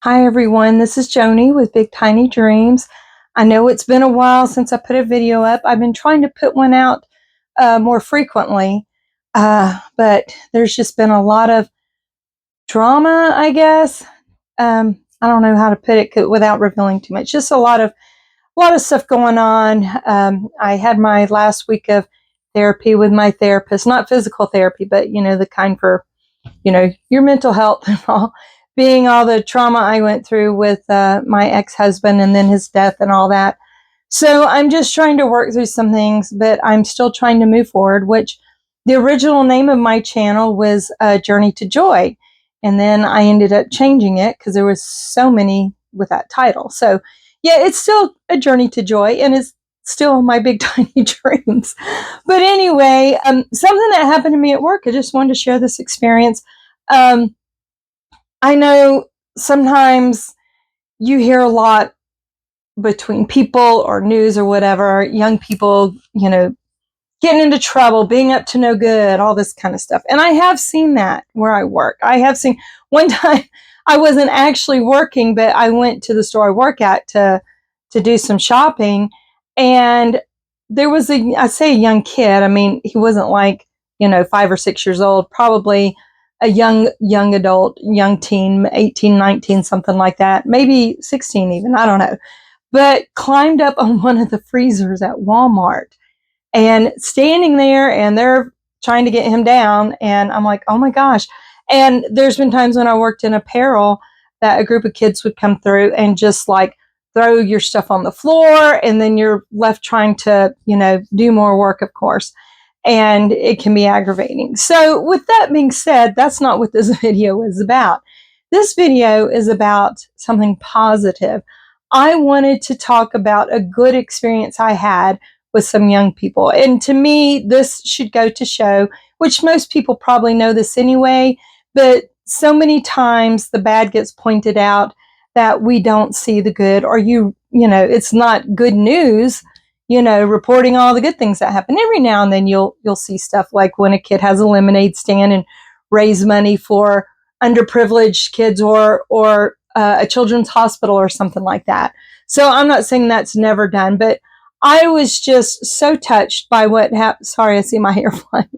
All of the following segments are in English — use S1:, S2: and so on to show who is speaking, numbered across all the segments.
S1: Hi everyone, this is Joni with Big Tiny Dreams. I know it's been a while since I put a video up. I've been trying to put one out more frequently, but there's just been a lot of drama, I guess. I don't know how to put it without revealing too much. Just a lot of stuff going on. I had my last week of therapy with my therapist, not physical therapy, but the kind for your mental health and all, being all the trauma I went through with my ex-husband and then his death and all that. So I'm just trying to work through some things, but I'm still trying to move forward, which the original name of my channel was Journey to Joy. And then I ended up changing it because there was so many with that title. So yeah, it's still a journey to joy and it's still my big tiny dreams. But anyway, something that happened to me at work, I just wanted to share this experience. I know sometimes you hear a lot between people or news or whatever, young people, getting into trouble, being up to no good, all this kind of stuff. And I have seen that where I work. I have seen one time I wasn't actually working, but I went to the store I work at to do some shopping. And there was I say a young kid. I mean, he wasn't like, 5 or 6 years old, probably a young adult, young teen, 18, 19, something like that, maybe 16 even, I don't know, but climbed up on one of the freezers at Walmart and standing there, and they're trying to get him down. And I'm like, oh my gosh. And there's been times when I worked in apparel that a group of kids would come through and just like throw your stuff on the floor. And then you're left trying to, do more work, of course. And it can be aggravating. So with that being said, that's not what this video is about. This video is about something positive. I wanted to talk about a good experience I had with some young people. And to me, this should go to show, which most people probably know this anyway, but so many times the bad gets pointed out that we don't see the good, or it's not good news, reporting all the good things that happen. Every now and then you'll see stuff like when a kid has a lemonade stand and raise money for underprivileged kids or a children's hospital or something like that. So I'm not saying that's never done, but I was just so touched by what happened. Sorry, I see my hair flying.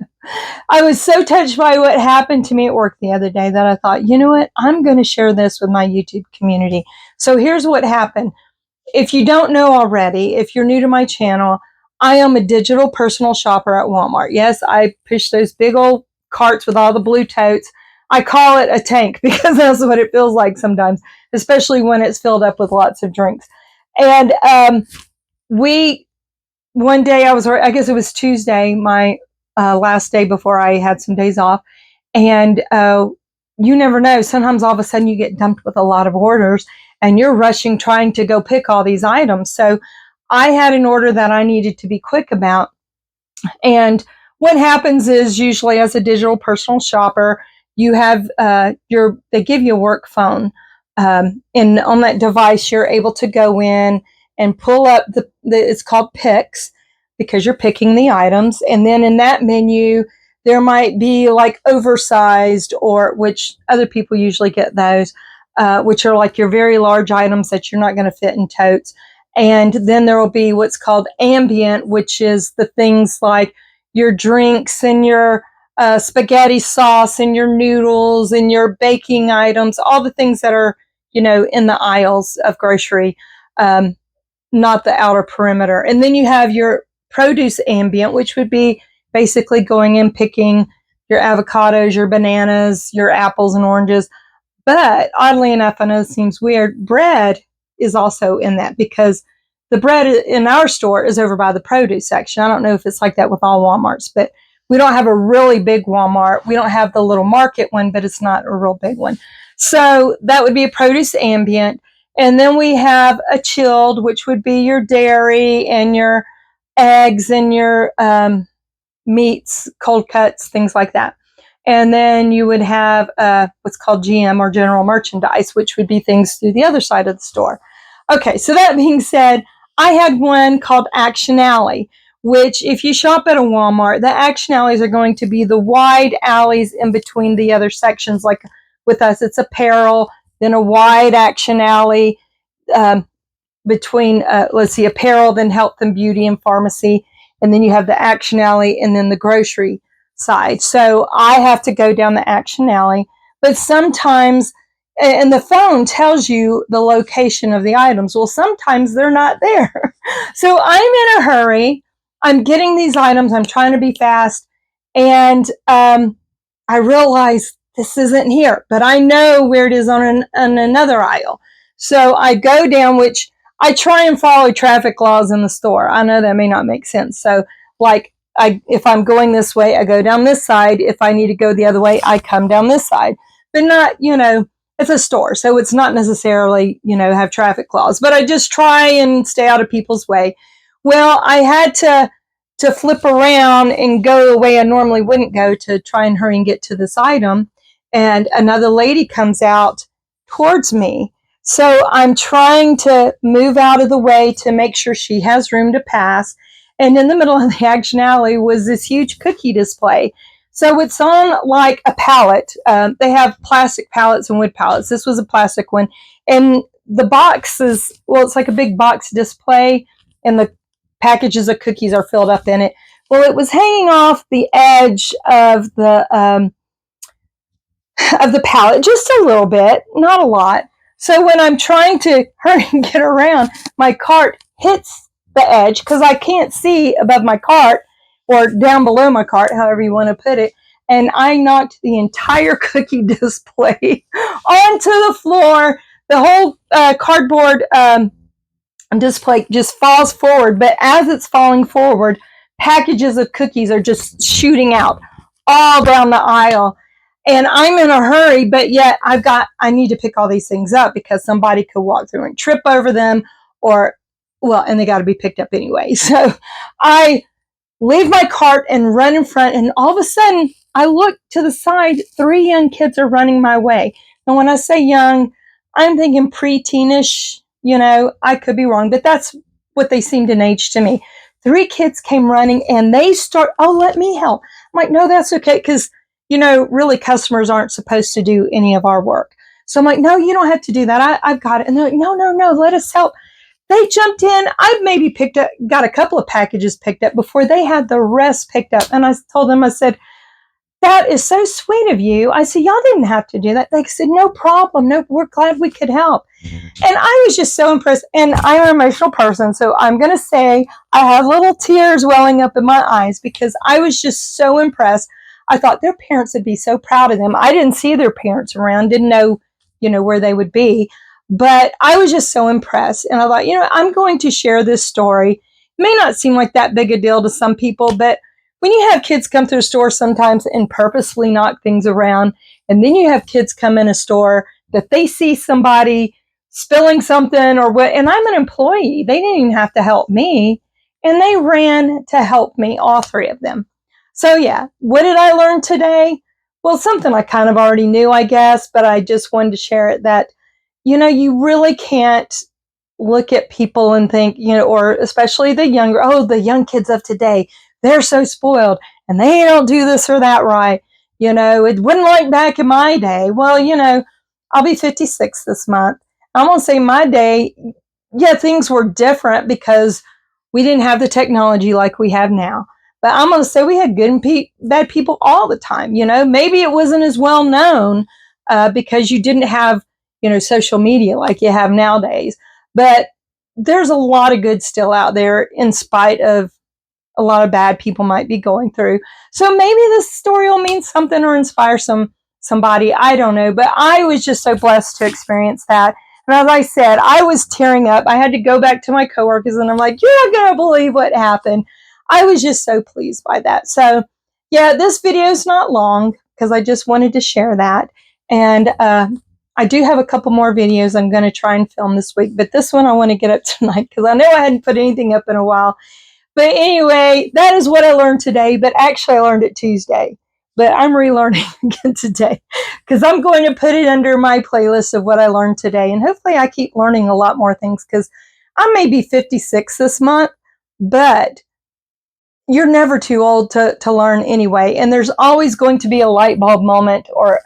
S1: I was so touched by what happened to me at work the other day that I thought, you know what? I'm going to share this with my YouTube community. So here's what happened. If you don't know already, if you're new to my channel, I am a digital personal shopper at Walmart. Yes, I push those big old carts with all the blue totes. I call it a tank because that's what it feels like sometimes, especially when it's filled up with lots of drinks. And one day I guess it was Tuesday, my last day before I had some days off. And you never know. Sometimes all of a sudden you get dumped with a lot of orders and you're rushing trying to go pick all these items. So I had an order that I needed to be quick about. And what happens is usually as a digital personal shopper, you have they give you a work phone. And on that device, you're able to go in and pull up it's called picks because you're picking the items. And then in that menu, there might be like oversized, or which other people usually get those, which are like your very large items that you're not going to fit in totes. And then there will be what's called ambient, which is the things like your drinks and your spaghetti sauce and your noodles and your baking items, all the things that are, in the aisles of grocery, not the outer perimeter. And then you have your produce ambient, which would be basically going in, picking your avocados, your bananas, your apples and oranges. But oddly enough, I know it seems weird, bread is also in that because the bread in our store is over by the produce section. I don't know if it's like that with all Walmarts, but we don't have a really big Walmart. We don't have the little market one, but it's not a real big one. So that would be a produce ambient. And then we have a chilled, which would be your dairy and your eggs and your meats, cold cuts, things like that. And then you would have what's called GM or general merchandise, which would be things through the other side of the store. Okay, so that being said, I had one called Action Alley, which if you shop at a Walmart, the Action Alleys are going to be the wide alleys in between the other sections. Like with us, it's apparel, then a wide action alley, um, between, let's see, apparel, then health and beauty and pharmacy. And then you have the action alley and then the grocery side. So I have to go down the action alley. But sometimes, and the phone tells you the location of the items. Well, sometimes they're not there. So I'm in a hurry. I'm getting these items. I'm trying to be fast. And I realize this isn't here, but I know where it is on another aisle. So I go down, which I try and follow traffic laws in the store. I know that may not make sense. So, like, if I'm going this way, I go down this side. If I need to go the other way, I come down this side. But not, it's a store, so it's not necessarily, have traffic laws. But I just try and stay out of people's way. Well, I had to flip around and go the way I normally wouldn't go to try and hurry and get to this item. And another lady comes out towards me. So I'm trying to move out of the way to make sure she has room to pass. And in the middle of the action alley was this huge cookie display. So it's on like a pallet. They have plastic pallets and wood pallets. This was a plastic one. And the box is, well, it's like a big box display, and the packages of cookies are filled up in it. Well, it was hanging off the edge of the pallet, just a little bit, not a lot. So when I'm trying to hurry and get around, my cart hits the edge because I can't see above my cart or down below my cart, however you want to put it. And I knocked the entire cookie display onto the floor. The whole cardboard display just falls forward. But as it's falling forward, packages of cookies are just shooting out all down the aisle. And I'm in a hurry, but yet I need to pick all these things up because somebody could walk through and trip over them, and they got to be picked up anyway. So I leave my cart and run in front, and all of a sudden I look to the side. 3 young kids are running my way. And when I say young, I'm thinking pre-teenish, I could be wrong, but that's what they seemed in age to me. 3 kids came running and they start, oh, let me help. I'm like, no, that's okay. Because really customers aren't supposed to do any of our work. So I'm like, no, you don't have to do that. I've got it. And they're like, no, let us help. They jumped in. I maybe got a couple of packages picked up before they had the rest picked up. And I told them, I said, that is so sweet of you. I said, y'all didn't have to do that. They said, no problem. No, we're glad we could help. And I was just so impressed. And I'm an emotional person, so I'm going to say I have little tears welling up in my eyes because I was just so impressed. I thought their parents would be so proud of them. I didn't see their parents around, didn't know, where they would be. But I was just so impressed. And I thought, I'm going to share this story. It may not seem like that big a deal to some people, but when you have kids come to a store sometimes and purposefully knock things around, and then you have kids come in a store that they see somebody spilling something or what, and I'm an employee, they didn't even have to help me, and they ran to help me, all 3 of them. So yeah, what did I learn today? Well, something I kind of already knew, I guess, but I just wanted to share it that, you really can't look at people and think, or especially the young kids of today, they're so spoiled and they don't do this or that right. It wasn't like back in my day. Well, I'll be 56 this month. I'm going to say my day, yeah, things were different because we didn't have the technology like we have now. But I'm going to say we had good and bad people all the time. Maybe it wasn't as well known because you didn't have, social media like you have nowadays. But there's a lot of good still out there in spite of a lot of bad people might be going through. So maybe this story will mean something or inspire somebody. I don't know. But I was just so blessed to experience that. And as I said, I was tearing up. I had to go back to my coworkers and I'm like, you're not going to believe what happened. I was just so pleased by that. So yeah, this video is not long because I just wanted to share that. And I do have a couple more videos I'm going to try and film this week. But this one I want to get up tonight because I know I hadn't put anything up in a while. But anyway, that is what I learned today. But actually, I learned it Tuesday. But I'm relearning again today because I'm going to put it under my playlist of what I learned today. And hopefully I keep learning a lot more things because I may be 56 this month, but you're never too old to learn anyway. And there's always going to be a light bulb moment, or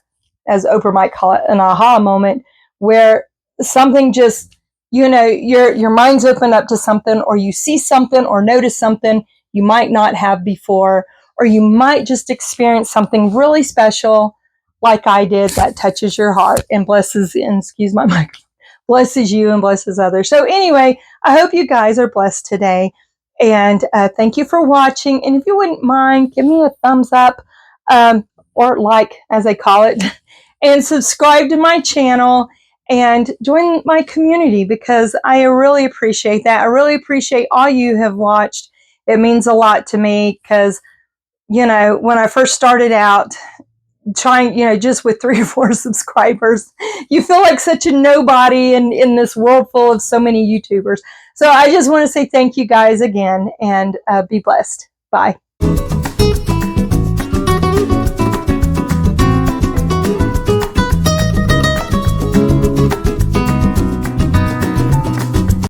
S1: as Oprah might call it, an aha moment, where something just, your mind's opened up to something, or you see something or notice something you might not have before, or you might just experience something really special like I did that touches your heart and blesses, and excuse my mic, blesses you and blesses others. So anyway, I hope you guys are blessed today. And thank you for watching. And if you wouldn't mind, give me a thumbs up, or like, as I call it, and subscribe to my channel and join my community, because I really appreciate that. I really appreciate all you have watched. It means a lot to me, because, when I first started out, trying, just with 3 or 4 subscribers, you feel like such a nobody in this world full of so many YouTubers. So I just want to say thank you guys again, and be blessed. Bye.